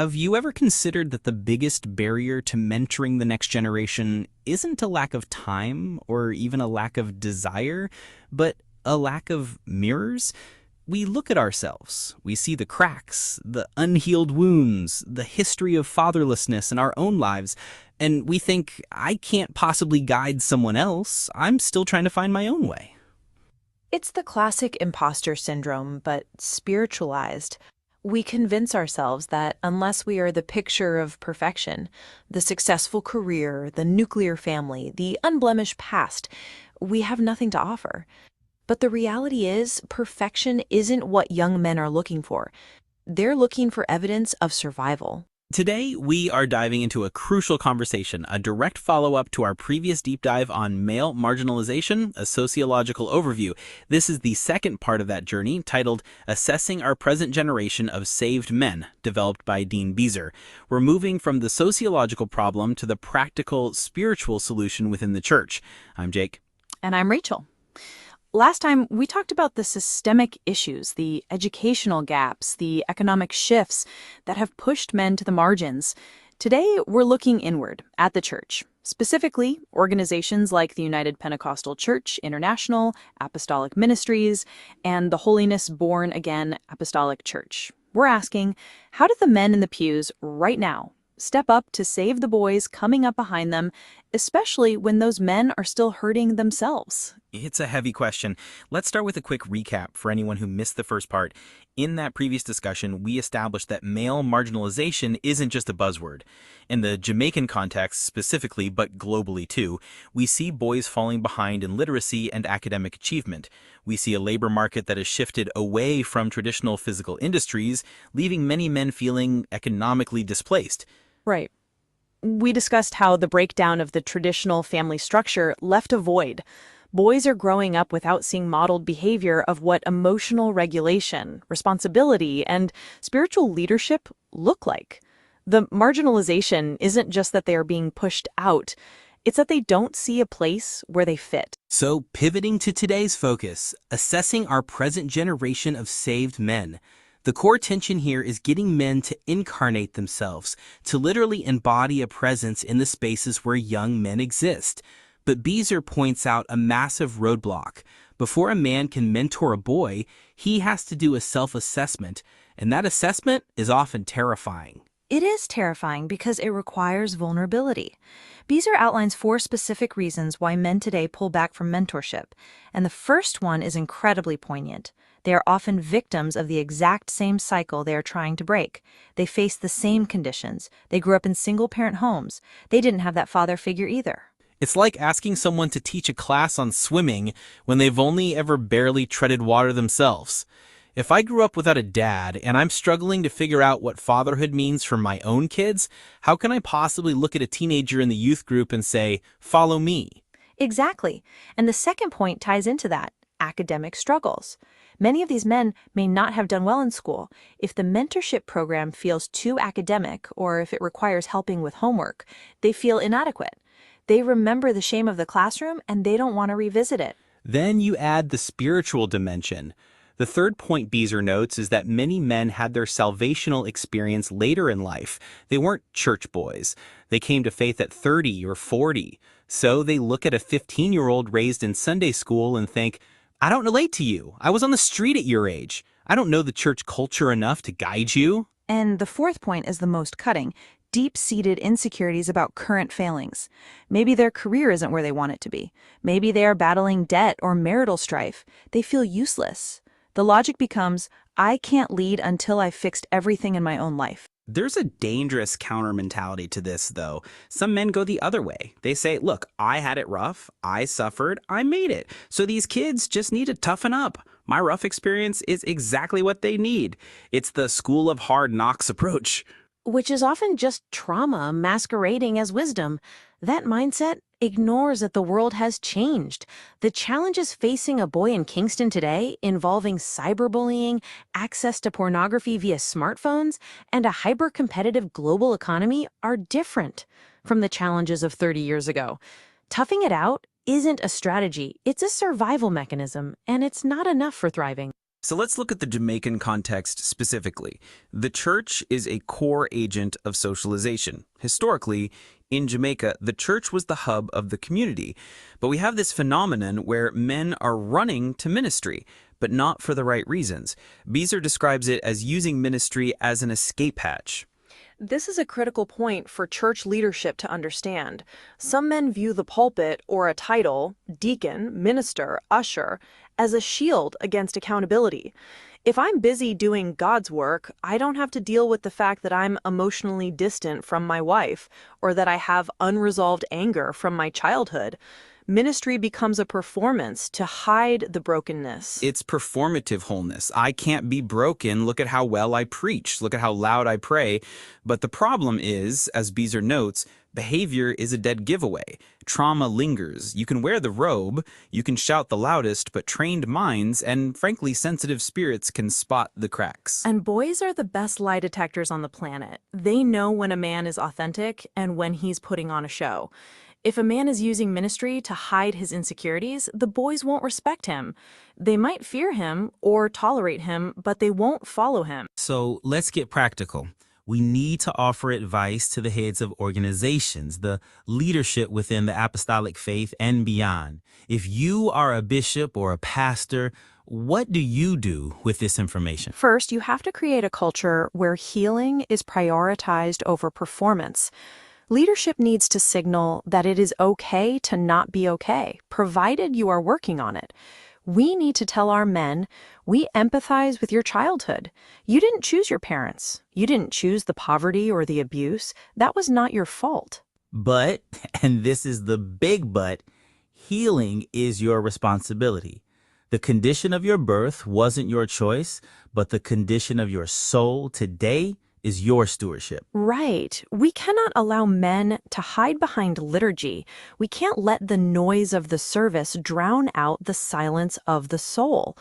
Have you ever considered that the biggest barrier to mentoring the next generation isn't a lack of time or even a lack of desire, but a lack of mirrors? We look at ourselves, we see the cracks, the unhealed wounds, the history of fatherlessness in our own lives, and we think, I can't possibly guide someone else, I'm still trying to find my own way. It's the classic imposter syndrome, but spiritualized. We convince ourselves that unless we are the picture of perfection, the successful career, the nuclear family, the unblemished past, we have nothing to offer. But the reality is, perfection isn't what young men are looking for. They're looking for evidence of survival. Today, we are diving into a crucial conversation, a direct follow-up to our previous deep dive on male marginalization, a sociological overview. This is the second part of that journey, titled Assessing Our Present Generation of Saved Men, developed by Dean Beezer. We're moving from the sociological problem to the practical, spiritual solution within the church. I'm Jake. And I'm Rachel. Last time, we talked about the systemic issues, the educational gaps, the economic shifts that have pushed men to the margins. Today, we're looking inward at the church, specifically organizations like the United Pentecostal Church International, Apostolic Ministries, and the Holiness Born Again Apostolic Church. We're asking, how do the men in the pews right now step up to save the boys coming up behind them, especially when those men are still hurting themselves? It's a heavy question. Let's start with a quick recap for anyone who missed the first part. In that previous discussion, we established that male marginalization isn't just a buzzword. In the Jamaican context specifically, but globally too, we see boys falling behind in literacy and academic achievement. We see a labor market that has shifted away from traditional physical industries, leaving many men feeling economically displaced. Right. We discussed how the breakdown of the traditional family structure left a void. Boys are growing up without seeing modeled behavior of what emotional regulation, responsibility, and spiritual leadership look like. The marginalization isn't just that they are being pushed out, it's that they don't see a place where they fit. So, pivoting to today's focus, assessing our present generation of saved men. The core tension here is getting men to incarnate themselves, to literally embody a presence in the spaces where young men exist. But Beezer points out a massive roadblock. Before a man can mentor a boy, he has to do a self-assessment, and that assessment is often terrifying. It is terrifying because it requires vulnerability. Beezer outlines 4 specific reasons why men today pull back from mentorship, and the first one is incredibly poignant. They are often victims of the exact same cycle they are trying to break. They face the same conditions. They grew up in single-parent homes. They didn't have that father figure either. It's like asking someone to teach a class on swimming when they've only ever barely treaded water themselves. If I grew up without a dad and I'm struggling to figure out what fatherhood means for my own kids, how can I possibly look at a teenager in the youth group and say, follow me? Exactly. And the second point ties into that: academic struggles. Many of these men may not have done well in school. If the mentorship program feels too academic, or if it requires helping with homework, they feel inadequate. They remember the shame of the classroom and they don't want to revisit it. Then you add the spiritual dimension. The third point Beezer notes is that many men had their salvational experience later in life. They weren't church boys. They came to faith at 30 or 40. So they look at a 15-year-old raised in Sunday school and think, I don't relate to you. I was on the street at your age. I don't know the church culture enough to guide you. And the fourth point is the most cutting: deep-seated insecurities about current failings. Maybe their career isn't where they want it to be. Maybe they are battling debt or marital strife. They feel useless. The logic becomes, I can't lead until I've fixed everything in my own life. There's a dangerous counter mentality to this, though. Some men go the other way. They say, look, I had it rough, I suffered, I made it. So these kids just need to toughen up. My rough experience is exactly what they need. It's the school of hard knocks approach. Which is often just trauma masquerading as wisdom. That mindset ignores that the world has changed. The challenges facing a boy in Kingston today, involving cyberbullying, access to pornography via smartphones, and a hyper-competitive global economy, are different from the challenges of 30 years ago. Toughing it out isn't a strategy, it's a survival mechanism, and it's not enough for thriving. So let's look at the Jamaican context specifically. The church is a core agent of socialization. Historically, in Jamaica, the church was the hub of the community. But we have this phenomenon where men are running to ministry, but not for the right reasons. Beezer describes it as using ministry as an escape hatch. This is a critical point for church leadership to understand. Some men view the pulpit or a title, deacon, minister, usher, as a shield against accountability. If I'm busy doing God's work, I don't have to deal with the fact that I'm emotionally distant from my wife or that I have unresolved anger from my childhood. Ministry becomes a performance to hide the brokenness. It's performative wholeness. I can't be broken. Look at how well I preach. Look at how loud I pray. But the problem is, as Beezer notes, behavior is a dead giveaway. Trauma lingers. You can wear the robe, you can shout the loudest, but trained minds and, frankly, sensitive spirits can spot the cracks. And boys are the best lie detectors on the planet. They know when a man is authentic and when he's putting on a show. If a man is using ministry to hide his insecurities, the boys won't respect him. They might fear him or tolerate him, but they won't follow him. So let's get practical. We need to offer advice to the heads of organizations, the leadership within the apostolic faith and beyond. If you are a bishop or a pastor, what do you do with this information? First, you have to create a culture where healing is prioritized over performance. Leadership needs to signal that it is okay to not be okay, provided you are working on it. We need to tell our men, we empathize with your childhood. You didn't choose your parents. You didn't choose the poverty or the abuse. That was not your fault. But, and this is the big but, healing is your responsibility. The condition of your birth wasn't your choice, but the condition of your soul today is your stewardship. Right. We cannot allow men to hide behind liturgy. We can't let the noise of the service drown out the silence of the soul.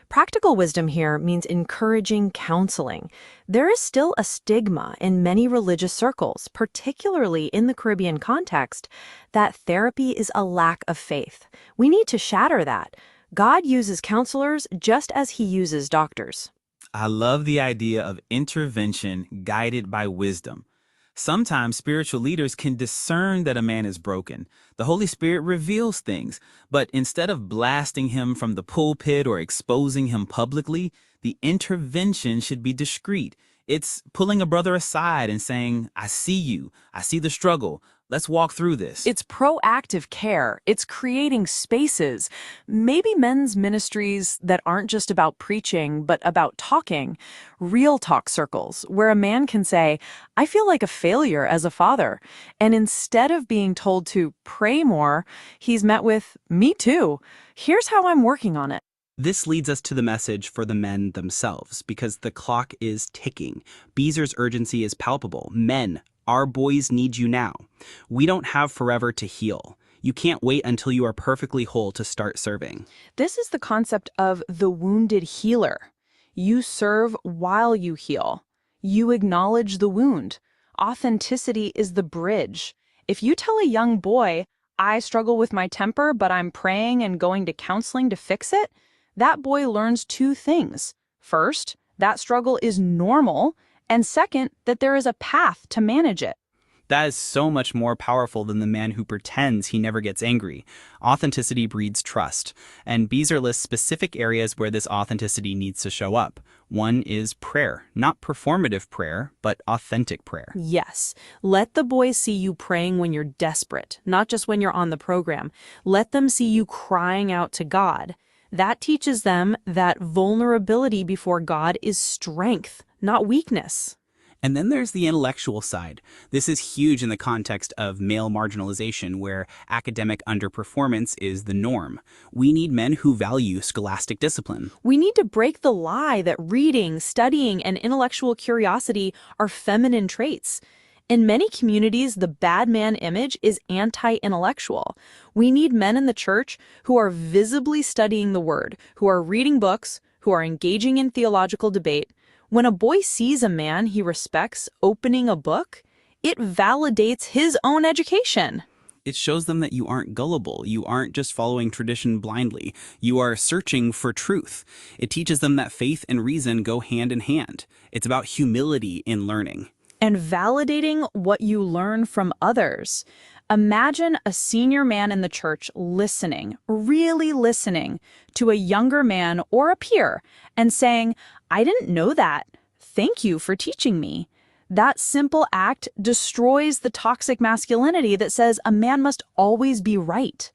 Practical wisdom here means encouraging counseling. There is still a stigma in many religious circles, particularly in the Caribbean context, that therapy is a lack of faith. We need to shatter that. God uses counselors just as he uses doctors. I love the idea of intervention guided by wisdom. Sometimes spiritual leaders can discern that a man is broken. The Holy Spirit reveals things, but instead of blasting him from the pulpit or exposing him publicly, the intervention should be discreet. It's pulling a brother aside and saying, I see you. I see the struggle. Let's walk through this. It's proactive care. It's creating spaces. Maybe men's ministries that aren't just about preaching, but about talking. Real talk circles, where a man can say, I feel like a failure as a father. And instead of being told to pray more, he's met with, me too. Here's how I'm working on it. This leads us to the message for the men themselves, because the clock is ticking. Beezer's urgency is palpable. Men, our boys need you now. We don't have forever to heal. You can't wait until you are perfectly whole to start serving. This is the concept of the wounded healer. You serve while you heal. You acknowledge the wound. Authenticity is the bridge. If you tell a young boy, I struggle with my temper, but I'm praying and going to counseling to fix it, that boy learns two things. First, that struggle is normal, and second, that there is a path to manage it. That is so much more powerful than the man who pretends he never gets angry. Authenticity breeds trust, and Beezer lists specific areas where this authenticity needs to show up. One is prayer, not performative prayer, but authentic prayer. Yes. Let the boys see you praying when you're desperate, not just when you're on the program. Let them see you crying out to God. That teaches them that vulnerability before God is strength, not weakness. And then there's the intellectual side. This is huge in the context of male marginalization, where academic underperformance is the norm. We need men who value scholastic discipline. We need to break the lie that reading, studying, and intellectual curiosity are feminine traits. In many communities, the bad man image is anti-intellectual. We need men in the church who are visibly studying the word, who are reading books, who are engaging in theological debate. When a boy sees a man he respects opening a book, it validates his own education. It shows them that you aren't gullible. You aren't just following tradition blindly. You are searching for truth. It teaches them that faith and reason go hand in hand. It's about humility in learning. And validating what you learn from others. Imagine a senior man in the church listening, really listening, to a younger man or a peer and saying, "I didn't know that. Thank you for teaching me." That simple act destroys the toxic masculinity that says a man must always be right.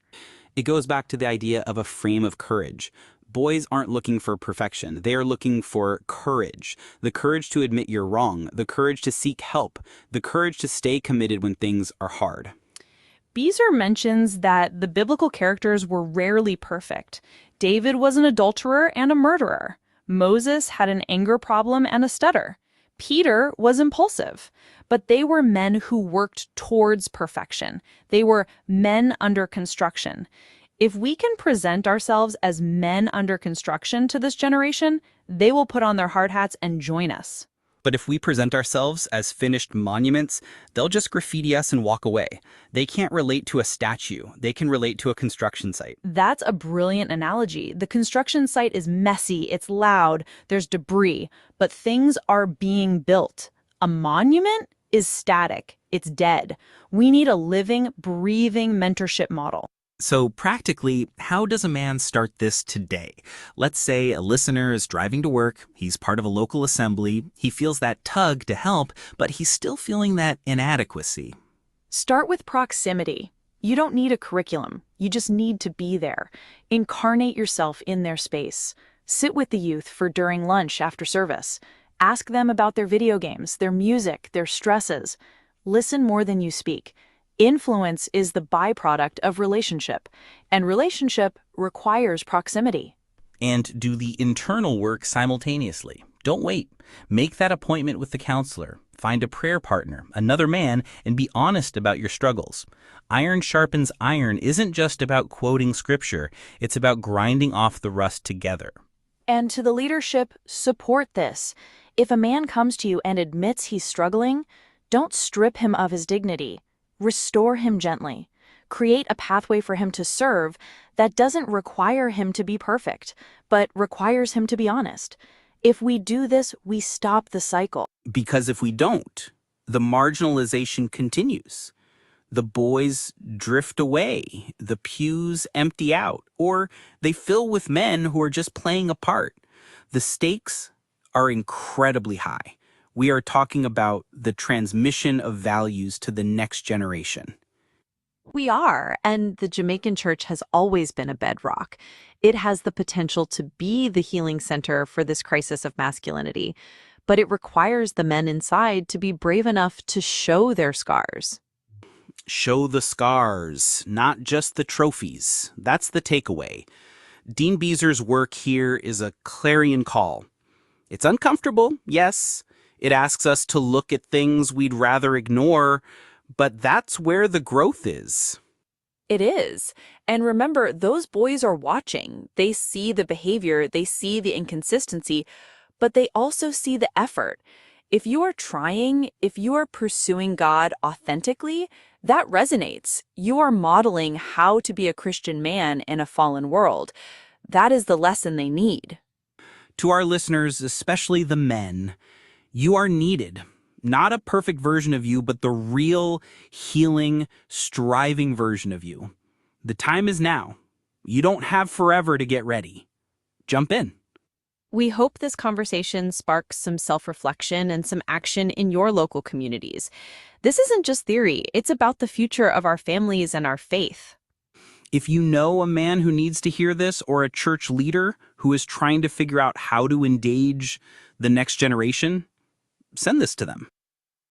It goes back to the idea of a frame of courage. Boys aren't looking for perfection. They are looking for courage. The courage to admit you're wrong. The courage to seek help. The courage to stay committed when things are hard. Beezer mentions that the biblical characters were rarely perfect. David was an adulterer and a murderer. Moses had an anger problem and a stutter. Peter was impulsive. But they were men who worked towards perfection. They were men under construction. If we can present ourselves as men under construction to this generation, they will put on their hard hats and join us. But if we present ourselves as finished monuments, they'll just graffiti us and walk away. They can't relate to a statue. They can relate to a construction site. That's a brilliant analogy. The construction site is messy, it's loud, there's debris, but things are being built. A monument is static, it's dead. We need a living, breathing mentorship model. So practically, how does a man start this today? Let's say a listener is driving to work, he's part of a local assembly, he feels that tug to help, but he's still feeling that inadequacy. Start with proximity. You don't need a curriculum. You just need to be there. Incarnate yourself in their space. Sit with the youth for during lunch after service. Ask them about their video games, their music, their stresses. Listen more than you speak. Influence is the byproduct of relationship, and relationship requires proximity. And do the internal work simultaneously. Don't wait. Make that appointment with the counselor. Find a prayer partner, another man, and be honest about your struggles. Iron sharpens iron isn't just about quoting scripture. It's about grinding off the rust together. And to the leadership, support this. If a man comes to you and admits he's struggling, don't strip him of his dignity. Restore him gently. Create a pathway for him to serve that doesn't require him to be perfect, but requires him to be honest. If we do this, we stop the cycle. Because if we don't, the marginalization continues. The boys drift away, the pews empty out, or they fill with men who are just playing a part. The stakes are incredibly high. We are talking about the transmission of values to the next generation. We are, and the Jamaican church has always been a bedrock. It has the potential to be the healing center for this crisis of masculinity, but it requires the men inside to be brave enough to show their scars. Show the scars, not just the trophies. That's the takeaway. Dean Beezer's work here is a clarion call. It's uncomfortable, yes. It asks us to look at things we'd rather ignore, but that's where the growth is. It is. And remember, those boys are watching. They see the behavior, they see the inconsistency, but they also see the effort. If you are trying, if you are pursuing God authentically, that resonates. You are modeling how to be a Christian man in a fallen world. That is the lesson they need. To our listeners, especially the men, you are needed. Not a perfect version of you, but the real, healing, striving version of you. The time is now. You don't have forever to get ready. Jump in. We hope this conversation sparks some self-reflection and some action in your local communities. This isn't just theory, it's about the future of our families and our faith. If you know a man who needs to hear this or a church leader who is trying to figure out how to engage the next generation, send this to them.